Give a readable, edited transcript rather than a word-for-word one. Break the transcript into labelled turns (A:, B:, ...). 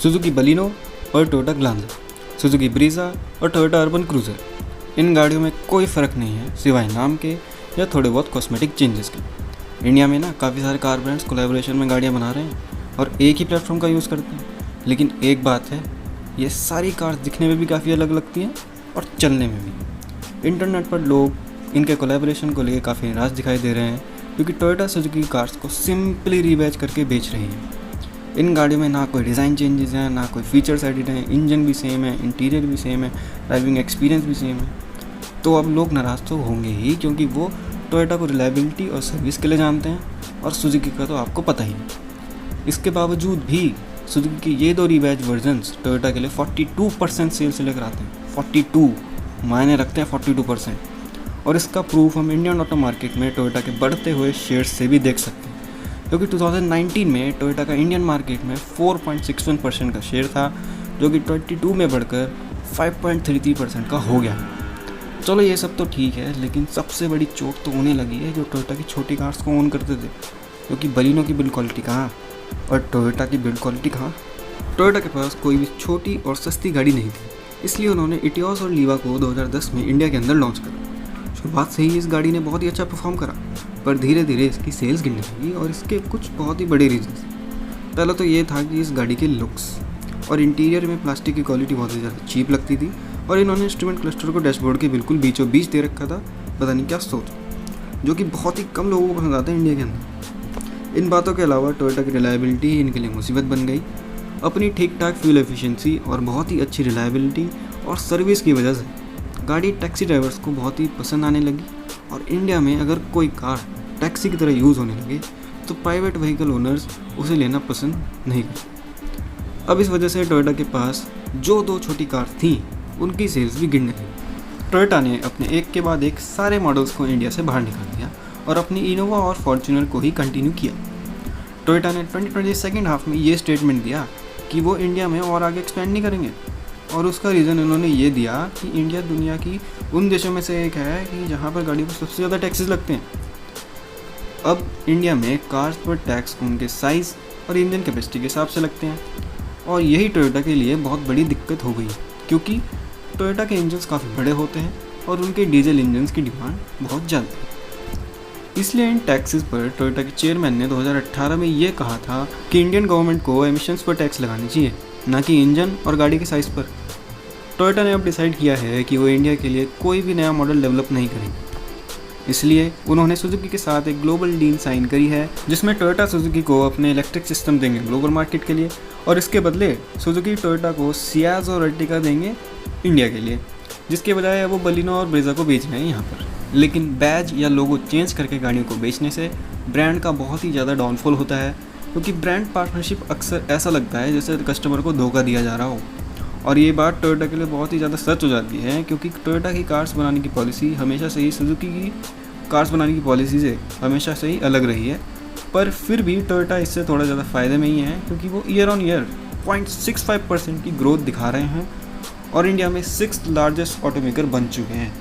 A: Suzuki Baleno और Toyota Glanza, Suzuki Brezza और Toyota urban cruiser. इन गाड़ियों में कोई फ़र्क नहीं है सिवाय नाम के या थोड़े बहुत कॉस्मेटिक चेंजेस के। इंडिया में ना काफ़ी सारे कार ब्रांड्स कोलैबोरेशन में गाड़ियाँ बना रहे हैं और एक ही प्लेटफॉर्म का यूज़ करते हैं, लेकिन एक बात है, ये सारी कार्स दिखने में भी काफ़ी अलग लगती हैं और चलने में भी। इंटरनेट पर लोग इनके कोलैबोरेशन को लेकर काफ़ी निराश दिखाई दे रहे हैं क्योंकि टोयोटा सुजुकी कार्स को सिंपली रीबैच करके बेच रही है। इन गाड़ियों में ना कोई डिज़ाइन चेंजेस हैं, ना कोई फीचर्स एडिट हैं, इंजन भी सेम है, इंटीरियर भी सेम है, ड्राइविंग एक्सपीरियंस भी सेम है। तो अब लोग नाराज़ तो होंगे ही क्योंकि वो टोयोटा को रिलायबिलिटी और सर्विस के लिए जानते हैं और सुजुकी का तो आपको पता ही है। इसके बावजूद भी सुजुकी के ये दो रीबैच वर्जन्स टोयोटा के लिए 42% सेल से लेकर आते हैं। 42 मायने रखते हैं 42%। और इसका प्रूफ हम इंडियन ऑटो मार्केट में टोयोटा के बढ़ते हुए शेयर से भी देख सकते हैं, क्योंकि 2019 में टोयोटा का इंडियन मार्केट में 4.61% का शेयर था, जो कि 22 में बढ़कर 5.33% का हो गया। चलो ये सब तो ठीक है, लेकिन सबसे बड़ी चोट तो उन्हें लगी है जो टोयोटा की छोटी कार्स को ओन करते थे, क्योंकि बलिनो की बिल्ड क्वालिटी कहाँ और टोयोटा की बिल्ड क्वालिटी कहाँ। टोयोटा के पास कोई भी छोटी और सस्ती गाड़ी नहीं थी, इसलिए उन्होंने इटियोस और लीवा को 2010 में इंडिया के अंदर लॉन्च करा। शुरुआत से ही इस गाड़ी ने बहुत ही अच्छा परफॉर्म करा, पर धीरे धीरे इसकी सेल्स गिरने लगी और इसके कुछ बहुत ही बड़े रीजंस। पहला तो ये था कि इस गाड़ी के लुक्स और इंटीरियर में प्लास्टिक की क्वालिटी बहुत ही ज़्यादा चीप लगती थी और इन्होंने इंस्ट्रूमेंट क्लस्टर को डैशबोर्ड के बिल्कुल बीचों बीच दे रखा था, पता नहीं क्या सोच, जो कि बहुत ही कम लोगों को पसंद आता है इंडिया के अंदर। इन बातों के अलावा टोयोटा की रिलायबिलिटी इनके लिए मुसीबत बन गई। अपनी ठीक ठाक फ्यूल एफिशिएंसी और बहुत ही अच्छी रिलायबिलिटी और सर्विस की वजह से गाड़ी टैक्सी ड्राइवर्स को बहुत ही पसंद आने लगी। और इंडिया में अगर कोई कार टैक्सी की तरह यूज़ होने लगे तो प्राइवेट व्हीकल ओनर्स उसे लेना पसंद नहीं करते। अब इस वजह से टोयोटा के पास जो दो छोटी कार थी उनकी सेल्स भी गिरने लगी। टोयोटा ने अपने एक के बाद एक सारे मॉडल्स को इंडिया से बाहर निकाल दिया और अपनी इनोवा और फॉर्च्यूनर को ही कंटिन्यू किया। टोयोटा ने 2020 सेकेंड हाफ में ये स्टेटमेंट दिया कि वो इंडिया में और आगे एक्सपेंड नहीं करेंगे, और उसका रीज़न उन्होंने ये दिया कि इंडिया दुनिया की उन देशों में से एक है कि जहाँ पर गाड़ियों पर सबसे ज़्यादा टैक्सेस लगते हैं। अब इंडिया में कार्स पर टैक्स उनके साइज़ और इंजन कैपेसिटी के हिसाब से लगते हैं, और यही टोयोटा के लिए बहुत बड़ी दिक्कत हो गई, क्योंकि टोयोटा के इंजन्स काफ़ी बड़े होते हैं और उनके डीजल इंजन्स की डिमांड बहुत ज़्यादा है। इसलिए इन टैक्सेस पर टोयोटा के चेयरमैन ने 2018 में ये कहा था कि इंडियन गवर्नमेंट को एमिशंस पर टैक्स लगानी चाहिए, ना कि इंजन और गाड़ी के साइज़ पर। टोयोटा ने अब डिसाइड किया है कि वो इंडिया के लिए कोई भी नया मॉडल डेवलप नहीं करेंगे। इसलिए उन्होंने सुजुकी के साथ एक ग्लोबल डील साइन करी है, जिसमें टोयोटा सुजुकी को अपने इलेक्ट्रिक सिस्टम देंगे ग्लोबल मार्केट के लिए, और इसके बदले सुजुकी टोयोटा को सियाज और अर्टिगा देंगे इंडिया के लिए, जिसके बजाय वो बलिनो और ब्रीज़ा को बेच रहे हैं यहाँ पर। लेकिन बैज या लोगो चेंज करके गाड़ियों को बेचने से ब्रांड का बहुत ही ज़्यादा डाउनफॉल होता है, क्योंकि ब्रांड पार्टनरशिप अक्सर ऐसा लगता है जैसे कस्टमर को धोखा दिया जा रहा हो। और ये बात टोयोटा के लिए बहुत ही ज़्यादा सच हो जाती है, क्योंकि टोयोटा की कार्स बनाने की पॉलिसी हमेशा से ही सुजुकी की कार्स बनाने की पॉलिसी से हमेशा से ही अलग रही है। पर फिर भी टोयोटा इससे थोड़ा ज़्यादा फ़ायदे में ही है, क्योंकि वो ईयर ऑन ईयर 0.65% की ग्रोथ दिखा रहे हैं और इंडिया में 6th लार्जेस्ट ऑटोमेकर बन चुके हैं।